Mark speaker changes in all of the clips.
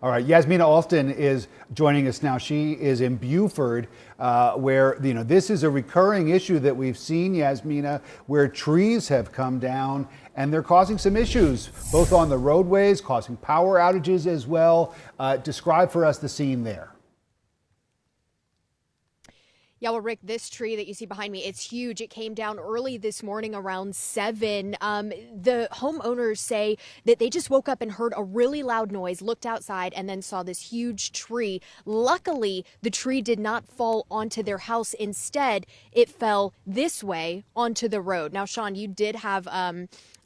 Speaker 1: All right, Yasmina Alston is joining us now. She is in Buford, where this is a recurring issue that we've seen, Yasmina, where trees have come down and they're causing some issues, both on the roadways, causing power outages as well. Describe for us the scene there.
Speaker 2: Yeah, well, Rick, this tree that you see behind me, it's huge. It came down early this morning around 7. The homeowners say that they just woke up and heard a really loud noise, looked outside, and then saw this huge tree. Luckily, the tree did not fall onto their house. Instead, it fell this way onto the road. Now, Sean, you did have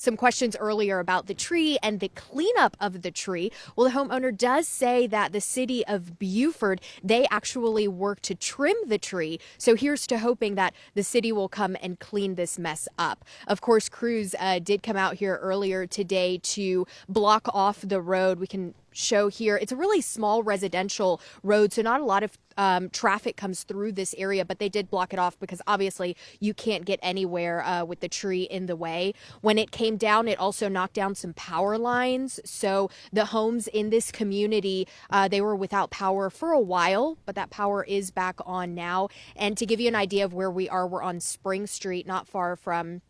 Speaker 2: some questions earlier about the tree and the cleanup of the tree. Well, the homeowner does say that the city of Buford, they actually work to trim the tree. So here's to hoping that the city will come and clean this mess up. Of course, crews did come out here earlier today to block off the road. We can show here. It's a really small residential road, so not a lot of traffic comes through this area, but they did block it off because obviously you can't get anywhere with the tree in the way. When it came down, it also knocked down some power lines. So the homes in this community, they were without power for a while, but that power is back on now. And to give you an idea of where we are, we're on Spring Street, not far from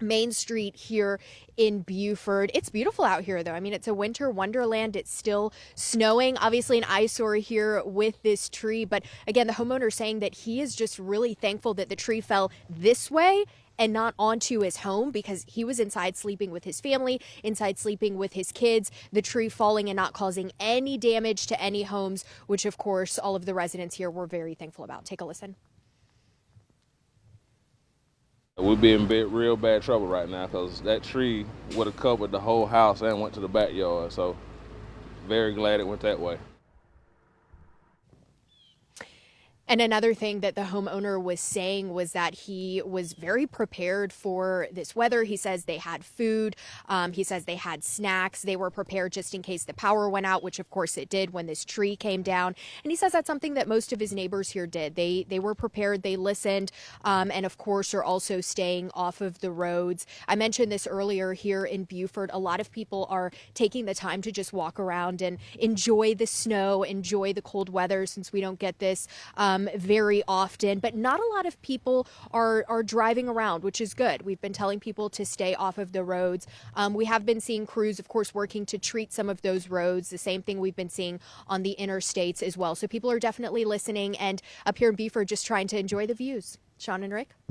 Speaker 2: Main Street here in Buford. It's beautiful out here, though. I mean, it's a winter wonderland. It's still snowing. Obviously, an eyesore here with this tree. But again, the homeowner saying that he is just really thankful that the tree fell this way and not onto his home, because he was inside sleeping with his family, inside sleeping with his kids, the tree falling and not causing any damage to any homes, which, of course, all of the residents here were very thankful about. Take a listen.
Speaker 3: We'd be in real bad trouble right now because that tree would have covered the whole house and went to the backyard. So very glad it went that way.
Speaker 2: And another thing that the homeowner was saying was that he was very prepared for this weather. He says they had food. He says they had snacks. They were prepared just in case the power went out, which of course it did when this tree came down. And he says that's something that most of his neighbors here did. They were prepared. They listened. And of course are also staying off of the roads. I mentioned this earlier here in Buford. A lot of people are taking the time to just walk around and enjoy the snow, enjoy the cold weather, since we don't get this very often, but not a lot of people are driving around, which is good. We've been telling people to stay off of the roads. We have been seeing crews, of course, working to treat some of those roads, the same thing we've been seeing on the interstates as well. So people are definitely listening, and up here in Buford, just trying to enjoy the views. Sean and Rick?